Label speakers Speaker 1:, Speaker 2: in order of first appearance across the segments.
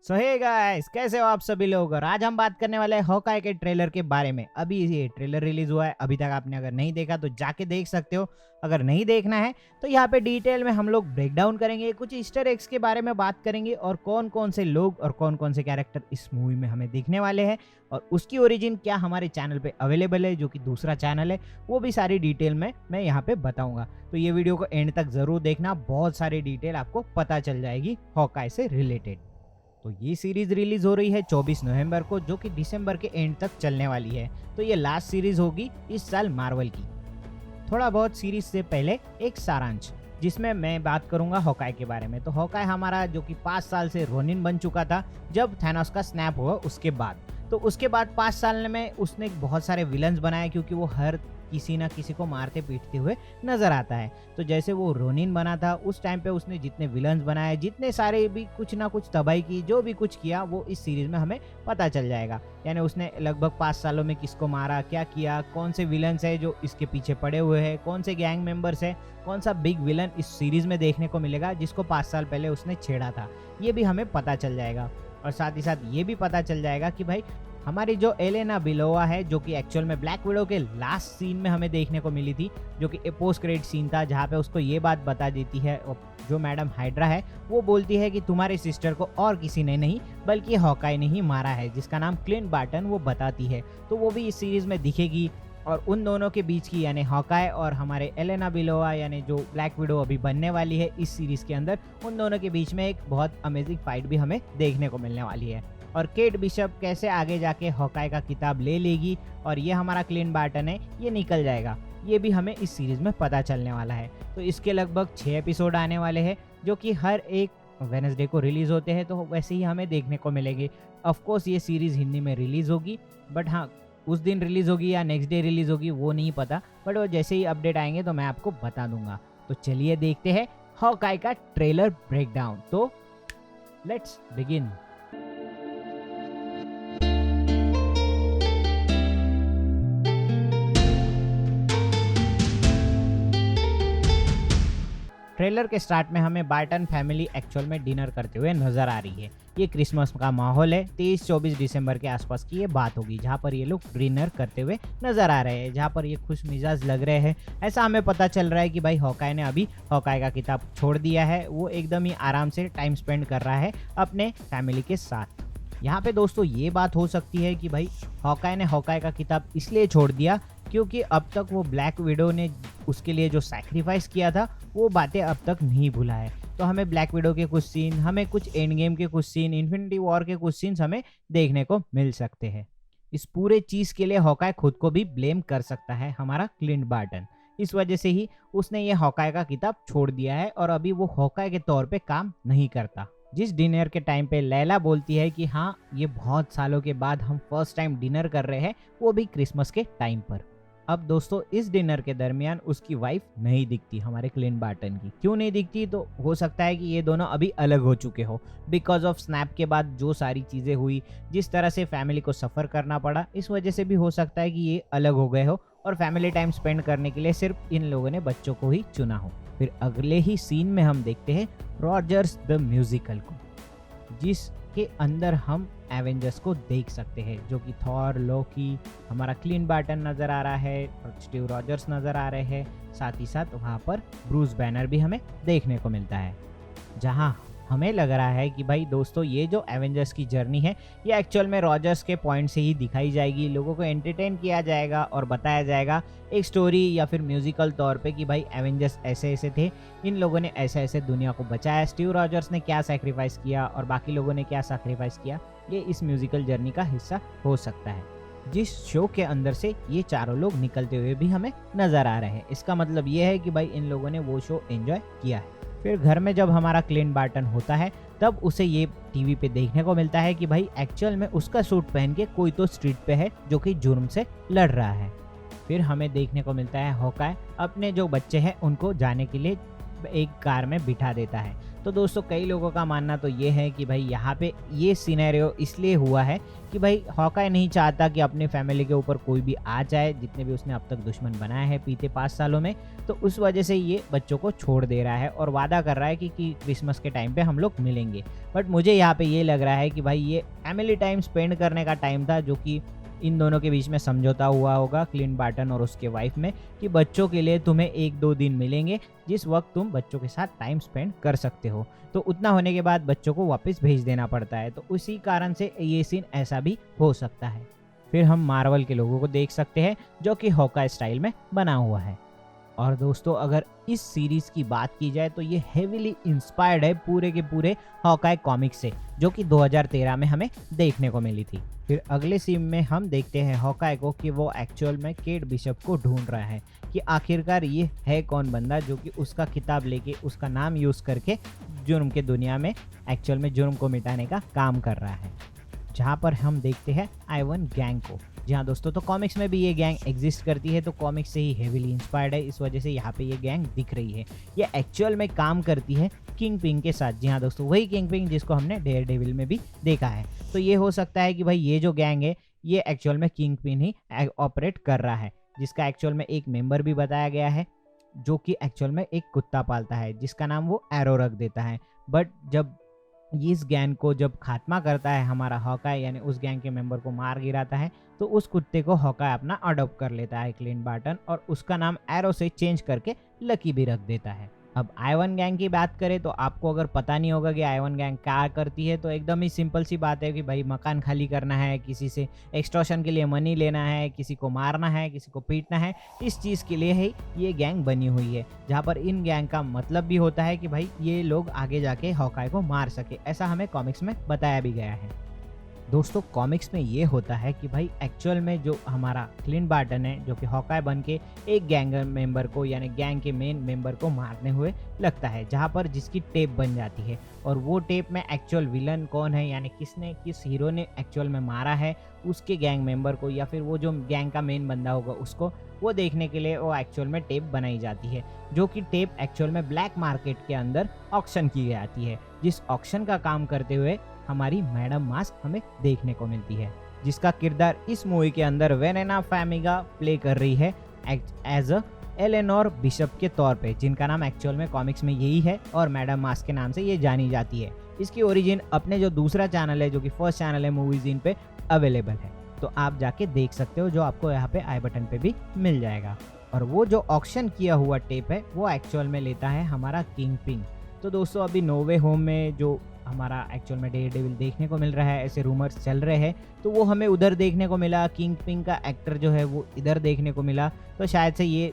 Speaker 1: सो hey guys, कैसे हो आप सभी लोग। और आज हम बात करने वाले हैं हॉकाई के ट्रेलर के बारे में। अभी ये ट्रेलर रिलीज हुआ है, अभी तक आपने अगर नहीं देखा तो जाके देख सकते हो। अगर नहीं देखना है तो यहाँ पे डिटेल में हम लोग ब्रेक डाउन करेंगे, कुछ ईस्टर एग्स के बारे में बात करेंगे और कौन कौन से लोग और कौन कौन से कैरेक्टर इस मूवी में हमें दिखने वाले हैं और उसकी ओरिजिन क्या हमारे चैनल पे अवेलेबल है, जो कि दूसरा चैनल है, वो भी सारी डिटेल में मैं यहाँ पे बताऊंगा। तो ये वीडियो को एंड तक जरूर देखना, बहुत सारी डिटेल आपको पता चल जाएगी हॉकाई से रिलेटेड। तो ये सीरीज रिलीज हो रही है 24 नवंबर को, जो कि दिसंबर के एंड तक चलने वाली है। तो ये लास्ट सीरीज होगी इस साल मार्वल की। थोड़ा बहुत सीरीज से पहले एक सारांश, जिसमें मैं बात करूंगा हॉकाई के बारे में। तो हॉकाई हमारा जो कि 5 साल से रोनिन बन चुका था जब थैनोस का स्नैप हुआ उसके बाद। तो उसके बाद 5 साल में उसने बहुत सारे विलन्स बनाए, क्योंकि वो हर किसी ना किसी को मारते पीटते हुए नजर आता है। तो जैसे वो रोनिन बना था उस टाइम पे उसने जितने विलन्स बनाए, जितने सारे भी कुछ ना कुछ तबाही की, जो भी कुछ किया वो इस सीरीज में हमें पता चल जाएगा। यानी उसने लगभग 5 सालों में किसको मारा, क्या किया, कौन से विलन्स है जो इसके पीछे पड़े हुए हैं, कौन से गैंग मेंबर्स है, कौन सा बिग विलन इस सीरीज में देखने को मिलेगा जिसको 5 साल पहले उसने छेड़ा था, ये भी हमें पता चल जाएगा। और साथ ही साथ ये भी पता चल जाएगा कि भाई हमारी जो एलेना बिलोवा है, जो कि एक्चुअल में ब्लैक विडो के लास्ट सीन में हमें देखने को मिली थी, जो कि पोस्ट क्रेडिट सीन था, जहाँ पे उसको ये बात बता देती है, जो मैडम हाइड्रा है वो बोलती है कि तुम्हारे सिस्टर को और किसी ने नहीं बल्कि हॉकाई ने ही मारा है, जिसका नाम क्लिंट बार्टन, वो बताती है। तो वो भी इस सीरीज में दिखेगी। और उन दोनों के बीच की, यानी हॉकाई और हमारे एलेना बिलोवा, यानी जो ब्लैक विडो अभी बनने वाली है इस सीरीज के अंदर, उन दोनों के बीच में एक बहुत अमेजिंग फाइट भी हमें देखने को मिलने वाली है। और केट बिशप कैसे आगे जाके हॉकाई का किताब ले लेगी और ये हमारा क्लिंट बार्टन है ये निकल जाएगा, ये भी हमें इस सीरीज में पता चलने वाला है। तो इसके लगभग 6 एपिसोड आने वाले हैं, जो कि हर एक वेडनेसडे को रिलीज होते हैं। तो वैसे ही हमें देखने को मिलेंगे। ऑफकोर्स ये सीरीज हिंदी में रिलीज होगी, बट हाँ, उस दिन रिलीज होगी या नेक्स्ट डे रिलीज होगी वो नहीं पता, बट वो जैसे ही अपडेट आएंगे तो मैं आपको बता दूंगा। तो चलिए देखते हैं हॉकाई का ट्रेलर ब्रेकडाउन। तो लेट्स बिगिन। ट्रेलर के स्टार्ट में हमें बार्टन फैमिली एक्चुअल में डिनर करते हुए नजर आ रही है। ये क्रिसमस का माहौल है, 23-24 दिसंबर के आसपास की ये बात होगी, जहाँ पर ये लोग डिनर करते हुए नजर आ रहे हैं, जहाँ पर ये खुश मिजाज लग रहे हैं। ऐसा हमें पता चल रहा है कि भाई हॉकाई ने अभी हॉकाई का किताब छोड़ दिया है, वो एकदम ही आराम से टाइम स्पेंड कर रहा है अपने फैमिली के साथ। यहाँ पे दोस्तों ये बात हो सकती है कि भाई हॉकाई ने हॉकाई का किताब इसलिए छोड़ दिया क्योंकि अब तक वो ब्लैक विडो ने उसके लिए जो सैक्रिफाइस किया था वो बातें अब तक नहीं भूला है। तो हमें ब्लैक विडो के कुछ सीन, हमें कुछ एंड गेम के कुछ सीन, इन्फिनिटी वॉर के कुछ सीन्स हमें देखने को मिल सकते हैं। इस पूरे चीज के लिए हॉकाई खुद को भी ब्लेम कर सकता है, हमारा क्लिंट बार्टन। इस वजह से ही उसने ये हॉकाई का किताब छोड़ दिया है और अभी वो हॉकाई के तौर पे काम नहीं करता। जिस डिनर के टाइम पे लैला बोलती है कि हाँ, ये बहुत सालों के बाद हम फर्स्ट टाइम डिनर कर रहे हैं, वो भी क्रिसमस के टाइम पर। अब दोस्तों इस डिनर के दरमियान उसकी वाइफ नहीं दिखती, हमारे क्लिंट बार्टन की। क्यों नहीं दिखती? तो हो सकता है कि ये दोनों अभी अलग हो चुके हो, बिकॉज ऑफ स्नैप के बाद जो सारी चीज़ें हुई, जिस तरह से फैमिली को सफ़र करना पड़ा, इस वजह से भी हो सकता है कि ये अलग हो गए हो और फैमिली टाइम स्पेंड करने के लिए सिर्फ इन लोगों ने बच्चों को ही चुना हो। फिर अगले ही सीन में हम देखते हैं रॉजर्स द म्यूजिकल को, जिसके अंदर हम एवेंजर्स को देख सकते हैं, जो कि थॉर, लोकी, हमारा क्लिंट बार्टन नज़र आ रहा है और स्टीव रॉजर्स नज़र आ रहे हैं। साथ ही साथ वहाँ पर ब्रूस बैनर भी हमें देखने को मिलता है, जहाँ हमें लग रहा है कि भाई दोस्तों ये जो एवेंजर्स की जर्नी है ये एक्चुअल में रॉजर्स के पॉइंट से ही दिखाई जाएगी। लोगों को एंटरटेन किया जाएगा और बताया जाएगा एक स्टोरी या फिर म्यूजिकल तौर पे कि भाई एवेंजर्स ऐसे ऐसे थे, इन लोगों ने ऐसे ऐसे दुनिया को बचाया, स्टीव रॉजर्स ने क्या सैक्रिफाइस किया और बाकी लोगों ने क्या सैक्रिफाइस किया, ये इस म्यूजिकल जर्नी का हिस्सा हो सकता है, जिस शो के अंदर से ये चारों लोग निकलते हुए भी हमें नजर आ रहे हैं। इसका मतलब ये है कि भाई इन लोगों ने वो शो एंजॉय किया है। फिर घर में जब हमारा क्लिंट बार्टन होता है तब उसे ये टीवी पे देखने को मिलता है कि भाई एक्चुअल में उसका सूट पहन के कोई तो स्ट्रीट पे है जो कि जुर्म से लड़ रहा है। फिर हमें देखने को मिलता है हॉकाई अपने जो बच्चे हैं उनको जाने के लिए एक कार में बिठा देता है। तो दोस्तों कई लोगों का मानना तो ये है कि भाई यहाँ पे ये सिनेरियो इसलिए हुआ है कि भाई हॉकाई नहीं चाहता कि अपनी फैमिली के ऊपर कोई भी आ जाए, जितने भी उसने अब तक दुश्मन बनाए हैं बीते 5 सालों में, तो उस वजह से ये बच्चों को छोड़ दे रहा है और वादा कर रहा है कि क्रिसमस के टाइम पे हम लोग मिलेंगे। बट मुझे यहाँ पे ये लग रहा है कि भाई ये फैमिली टाइम स्पेंड करने का टाइम था, जो कि इन दोनों के बीच में समझौता हुआ होगा क्लिंट बार्टन और उसके वाइफ में, कि बच्चों के लिए तुम्हें 1-2 दिन मिलेंगे जिस वक्त तुम बच्चों के साथ टाइम स्पेंड कर सकते हो। तो उतना होने के बाद बच्चों को वापस भेज देना पड़ता है, तो उसी कारण से ये सीन ऐसा भी हो सकता है। फिर हम मार्वल के लोगों को देख सकते हैं जो कि हॉकाई स्टाइल में बना हुआ है। और दोस्तों अगर इस सीरीज की बात की जाए तो ये हेविली इंस्पायर्ड है पूरे के पूरे हॉकाई कॉमिक्स से, जो कि 2013 में हमें देखने को मिली थी। फिर अगले सीन में हम देखते हैं हॉकाई को कि वो एक्चुअल में केट बिशप को ढूंढ रहा है कि आखिरकार ये है कौन बंदा जो कि उसका किताब लेके उसका नाम यूज़ करके जुर्म के दुनिया में एक्चुअल में जुर्म को मिटाने का काम कर रहा है। जहाँ पर हम देखते हैं आइवन गैंग को। जी हाँ दोस्तों, तो कॉमिक्स में भी ये गैंग एग्जिस्ट करती है, तो कॉमिक्स से ही हेविली इंस्पायर्ड है, इस वजह से यहाँ पे ये गैंग दिख रही है। ये एक्चुअल में काम करती है किंग पिंग के साथ। जी हाँ दोस्तों, वही किंग पिंग जिसको हमने डेयर डेविल में भी देखा है। तो ये हो सकता है कि भाई ये जो गैंग है ये एक्चुअल में किंग पिंग ही ऑपरेट कर रहा है, जिसका एक्चुअल में एक मेंबर भी बताया गया है जो कि एक्चुअल में एक कुत्ता पालता है जिसका नाम वो एरो रख देता है। बट जब इस गैंग को जब खात्मा करता है हमारा हॉकाई, यानी उस गैंग के मेंबर को मार गिराता है, तो उस कुत्ते को हॉकाई अपना अडॉप्ट कर लेता है क्लिंट बार्टन, और उसका नाम एरो से चेंज करके लकी भी रख देता है। अब आइवन गैंग की बात करें तो आपको अगर पता नहीं होगा कि आइवन गैंग क्या करती है, तो एकदम ही सिंपल सी बात है कि भाई मकान खाली करना है, किसी से एक्सटॉर्शन के लिए मनी लेना है, किसी को मारना है, किसी को पीटना है, इस चीज़ के लिए ही ये गैंग बनी हुई है। जहाँ पर इन गैंग का मतलब भी होता है कि भाई ये लोग आगे जाके हॉकाई को मार सके, ऐसा हमें कॉमिक्स में बताया भी गया है। दोस्तों कॉमिक्स में ये होता है कि भाई एक्चुअल में जो हमारा क्लिंट बार्टन है जो कि हॉकाई बन के एक गैंग मेंबर को, यानी गैंग के मेन मेंबर को मारने हुए लगता है, जहाँ पर जिसकी टेप बन जाती है, और वो टेप में एक्चुअल विलन कौन है, यानी किस हीरो ने एक्चुअल में मारा है उसके गैंग मेंबर को, या फिर वो जो गैंग का मेन बंदा होगा उसको, वो देखने के लिए वो एक्चुअल में टेप बनाई जाती है, जो कि टेप एक्चुअल में ब्लैक मार्केट के अंदर ऑक्शन की जाती है, जिस ऑक्शन का काम करते हुए हमारी मैडम मास्क हमें देखने को मिलती है, जिसका किरदार इस मूवी के अंदर वेनेना फैमिगा प्ले कर रही है एज अ एलेनोर बिशप के तौर पे, जिनका नाम एक्चुअल में कॉमिक्स में यही है और मैडम मास्क के नाम से ये जानी जाती है। इसकी ओरिजिन अपने जो दूसरा चैनल है जो कि फर्स्ट चैनल है मूवीज इन पे अवेलेबल है, तो आप जाके देख सकते हो, जो आपको यहाँ पे आई बटन पे भी मिल जाएगा। और वो जो ऑक्शन किया हुआ टेप है वो एक्चुअल में लेता है हमारा किंग पिंग। तो दोस्तों अभी नो वे होम में जो हमारा एक्चुअल में डेयर डेविल देखने को मिल रहा है, ऐसे रूमर्स चल रहे हैं, तो वो हमें उधर देखने को मिला, किंग पिंग का एक्टर जो है वो इधर देखने को मिला, तो शायद से ये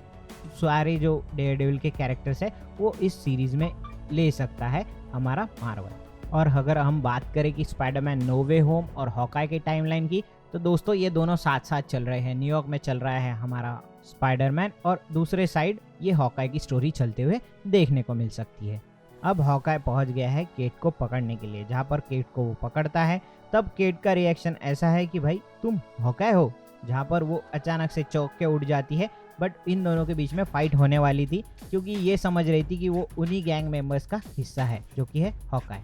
Speaker 1: सारे जो डेयर डेविल के कैरेक्टर्स है वो इस सीरीज में ले सकता है हमारा मार्वल। और अगर हम बात करें कि स्पाइडरमैन नो वे होम और हॉकाई के टाइमलाइन की, तो दोस्तों ये दोनों साथ साथ चल रहे हैं। न्यूयॉर्क में चल रहा है हमारा स्पाइडरमैन और दूसरे साइड ये हॉकाई की स्टोरी चलते हुए देखने को मिल सकती है। अब हॉकाई पहुंच गया है केट को पकड़ने के लिए, जहां पर केट को वो पकड़ता है तब केट का रिएक्शन ऐसा है कि भाई तुम हॉकाई हो, जहां पर वो अचानक से चौंक के उठ जाती है। बट इन दोनों के बीच में फाइट होने वाली थी, क्योंकि ये समझ रही थी कि वो उन्हीं गैंग मेंबर्स का हिस्सा है जो कि है हॉकाई।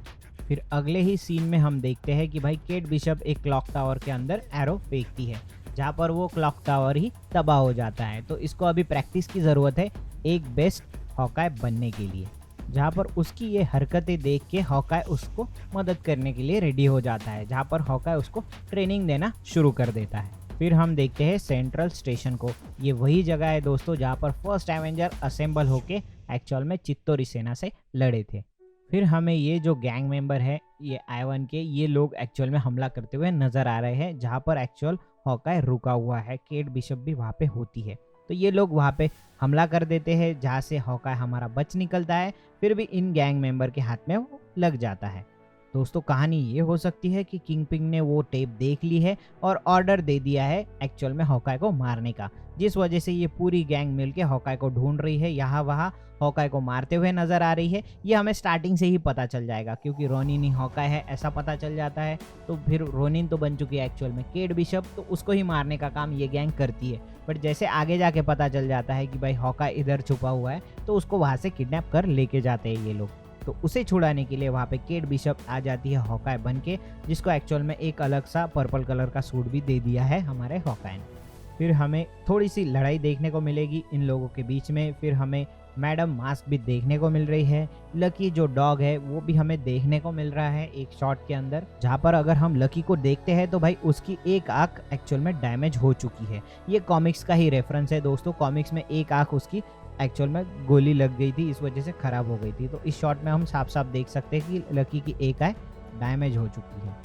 Speaker 1: फिर अगले ही सीन में हम देखते हैं कि भाई केट बिशप एक क्लॉक टावर के अंदर एरो फेंकती है, जहाँ पर वो क्लॉक टावर ही तबाह हो जाता है। तो इसको अभी प्रैक्टिस की ज़रूरत है एक बेस्ट हॉकाई बनने के लिए, जहाँ पर उसकी ये हरकतें देख के हॉकाई उसको मदद करने के लिए रेडी हो जाता है, जहाँ पर हॉकाई उसको ट्रेनिंग देना शुरू कर देता है। फिर हम देखते हैं सेंट्रल स्टेशन को। ये वही जगह है दोस्तों जहाँ पर फर्स्ट एवेंजर असेंबल होके एक्चुअल में चित्तौरी सेना से लड़े थे। फिर हमें ये जो गैंग मेंबर है ये आइवन के, ये लोग एक्चुअल में हमला करते हुए नजर आ रहे हैं, जहाँ पर एक्चुअल हॉकाई रुका हुआ है, केट बिशप भी वहाँ पे होती है। तो ये लोग वहाँ पे हमला कर देते हैं, जहाँ से हॉकाई हमारा बच निकलता है, फिर भी इन गैंग मेंबर के हाथ में वो लग जाता है। दोस्तों कहानी ये हो सकती है कि किंगपिन ने वो टेप देख ली है और ऑर्डर दे दिया है एक्चुअल में हॉकाई को मारने का, जिस वजह से ये पूरी गैंग मिलके हॉकाई को ढूंढ रही है, यहाँ वहाँ हॉकाई को मारते हुए नजर आ रही है। ये हमें स्टार्टिंग से ही पता चल जाएगा क्योंकि रोनिन ही हॉकाई है ऐसा पता चल जाता है। तो फिर रोनिन तो बन चुकी है एक्चुअल में केट बिशप, तो उसको ही मारने का काम ये गैंग करती है। बट जैसे आगे जाके पता चल जाता है कि भाई हॉकाई इधर छुपा हुआ है, तो उसको वहाँ से किडनैप कर लेके जाते हैं ये लोग। तो उसे छुड़ाने के लिए वहाँ पे केट बिशप आ जाती है हॉकाई बन के, जिसको एक्चुअल में एक अलग सा पर्पल कलर का सूट भी दे दिया है हमारे हॉकाई ने। फिर हमें थोड़ी सी लड़ाई देखने को मिलेगी इन लोगों के बीच में। फिर हमें मैडम मास्क भी देखने को मिल रही है। लकी जो डॉग है वो भी हमें देखने को मिल रहा है एक शॉट के अंदर, जहाँ पर अगर हम लकी को देखते हैं तो भाई उसकी एक आंख एक्चुअल में डैमेज हो चुकी है। ये कॉमिक्स का ही रेफरेंस है दोस्तों, कॉमिक्स में एक आंख उसकी एक्चुअल में गोली लग गई थी, इस वजह से खराब हो गई थी। तो इस शॉट में हम साफ साफ देख सकते हैं कि लकी की एक आंख डैमेज हो चुकी है।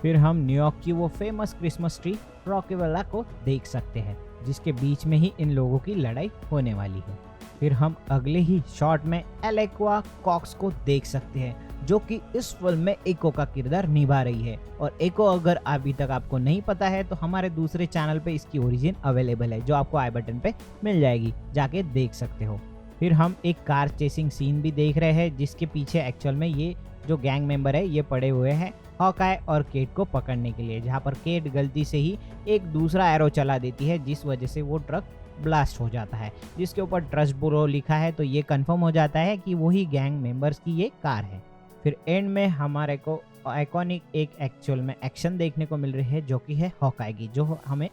Speaker 1: फिर हम न्यूयॉर्क की वो फेमस क्रिसमस ट्री रॉकीवेला को देख सकते हैं, जिसके बीच में ही इन लोगों की लड़ाई होने वाली है। फिर हम अगले ही शॉट में एलेक्वा कॉक्स को देख सकते हैं, जो कि इस फिल्म में एको का किरदार निभा रही है। और एको अगर अभी तक आपको नहीं पता है तो हमारे दूसरे चैनल पे इसकी ओरिजिन अवेलेबल है, जो आपको आई बटन पे मिल जाएगी, जाके देख सकते हो। फिर हम एक कार चेसिंग सीन भी देख रहे हैं, जिसके पीछे एक्चुअल में ये जो गैंग मेंबर है ये पड़े हुए हैं हॉकाई और केट को पकड़ने के लिए, जहाँ पर केट गलती से ही एक दूसरा एरो चला देती है, जिस वजह से वो ट्रक ब्लास्ट हो जाता है, जिसके ऊपर ट्रस्ट ब्यूरो लिखा है। तो ये कंफर्म हो जाता है कि वही गैंग मेंबर्स की ये कार है। फिर एंड में हमारे को आइकॉनिक एक एक्चुअल में एक्शन देखने को मिल रही है, जो कि है हॉकाई की, जो हमें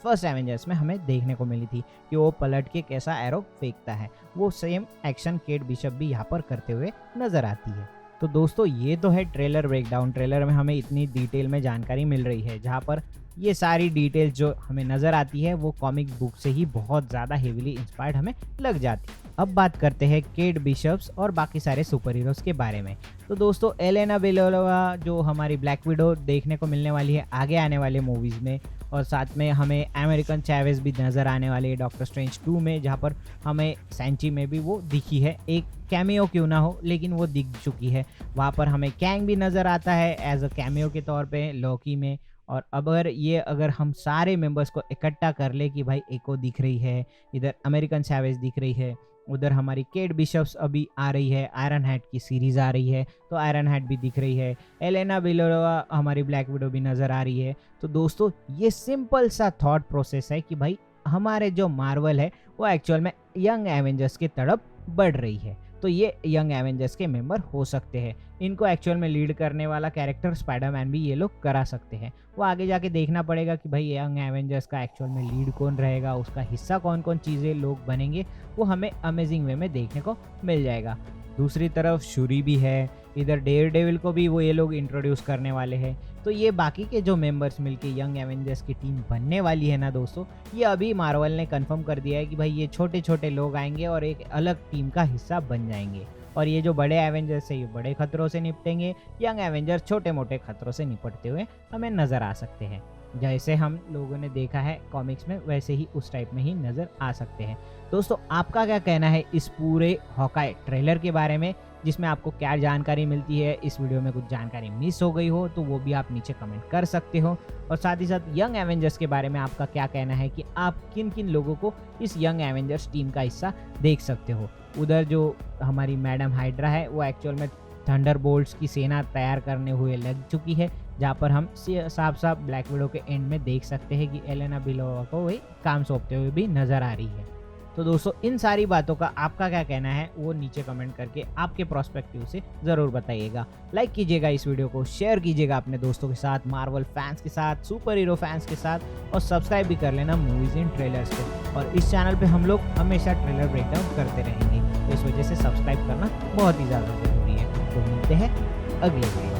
Speaker 1: फर्स्ट एवेंजर्स में हमें देखने को मिली थी कि वो पलट के कैसा एरो फेंकता है। वो सेम एक्शन केट बिशप भी यहाँ पर करते हुए नजर आती है। तो दोस्तों ये तो है ट्रेलर ब्रेकडाउन। ट्रेलर में हमें इतनी डिटेल में जानकारी मिल रही है, जहाँ पर ये सारी डिटेल्स जो हमें नज़र आती है वो कॉमिक बुक से ही बहुत ज़्यादा हेविली इंस्पायर्ड हमें लग जाती है। अब बात करते हैं केट बिशप्स और बाकी सारे सुपर हीरोज़ के बारे में। तो दोस्तों एलेना बेलोवा जो हमारी ब्लैक विडो देखने को मिलने वाली है आगे आने वाले मूवीज़ में, और साथ में हमें अमेरिकन चैवेज भी नज़र आने वाली है डॉक्टर स्ट्रेंज 2 में, जहाँ पर हमें सैंची में भी वो दिखी है, एक कैमियो क्यों ना हो लेकिन वो दिख चुकी है। वहाँ पर हमें कैंग भी नज़र आता है एज अ कैमियो के तौर पे लॉकी में। और अगर हम सारे मेंबर्स को इकट्ठा कर ले कि भाई एको दिख रही है, इधर अमेरिकन सैवेज दिख रही है, उधर हमारी केट बिशप्स अभी आ रही है, आयरन हैट की सीरीज़ आ रही है तो आयरन हैट भी दिख रही है, एलेना बेलोवा हमारी ब्लैक विडो भी नज़र आ रही है। तो दोस्तों ये सिंपल सा थॉट प्रोसेस है कि भाई हमारे जो मार्वल है वो एक्चुअल में यंग एवेंजर्स की तरफ बढ़ रही है। तो ये यंग एवेंजर्स के मेंबर हो सकते हैं। इनको एक्चुअल में लीड करने वाला कैरेक्टर स्पाइडरमैन भी ये लोग करा सकते हैं। वो आगे जाके देखना पड़ेगा कि भाई यंग एवेंजर्स का एक्चुअल में लीड कौन रहेगा, उसका हिस्सा कौन कौन चीज़ें लोग बनेंगे, वो हमें अमेजिंग वे में देखने को मिल जाएगा। दूसरी तरफ शूरी भी है, इधर डेयरडेविल को भी वो ये लोग इंट्रोड्यूस करने वाले हैं। तो ये बाकी के जो मेंबर्स मिलके यंग एवेंजर्स की टीम बनने वाली है ना दोस्तों, ये अभी मार्वल ने कंफर्म कर दिया है कि भाई ये छोटे छोटे लोग आएंगे और एक अलग टीम का हिस्सा बन जाएंगे। और ये जो बड़े एवेंजर्स है ये बड़े खतरों से निपटेंगे, यंग एवेंजर्स छोटे मोटे खतरों से निपटते हुए हमें नज़र आ सकते हैं। जैसे हम लोगों ने देखा है कॉमिक्स में वैसे ही उस टाइप में ही नज़र आ सकते हैं। दोस्तों आपका क्या कहना है इस पूरे हॉकाई ट्रेलर के बारे में, जिसमें आपको क्या जानकारी मिलती है? इस वीडियो में कुछ जानकारी मिस हो गई हो तो वो भी आप नीचे कमेंट कर सकते हो। और साथ ही साथ यंग एवेंजर्स के बारे में आपका क्या कहना है कि आप किन किन लोगों को इस यंग एवेंजर्स टीम का हिस्सा देख सकते हो? उधर जो हमारी मैडम हाइड्रा है वो एक्चुअल में थंडरबोल्ट्स की सेना तैयार करने हुए लग चुकी है, जहाँ पर हम साफ साफ ब्लैक विडो के एंड में देख सकते हैं कि एलेना बेलोवा को वही काम सौंपते हुए भी नज़र आ रही है। तो दोस्तों इन सारी बातों का आपका क्या कहना है वो नीचे कमेंट करके आपके प्रोस्पेक्टिव से ज़रूर बताइएगा। लाइक कीजिएगा इस वीडियो को, शेयर कीजिएगा अपने दोस्तों के साथ, मार्वल फैंस के साथ, सुपर हीरो फैंस के साथ, और सब्सक्राइब भी कर लेना मूवीज़ इन ट्रेलर्स को। और इस चैनल पे हम लोग हमेशा ट्रेलर ब्रेकडाउन करते रहेंगे, तो इस वजह से सब्सक्राइब करना बहुत ही ज़्यादा ज़रूरी है। तो मिलते हैं अगले वीडियो।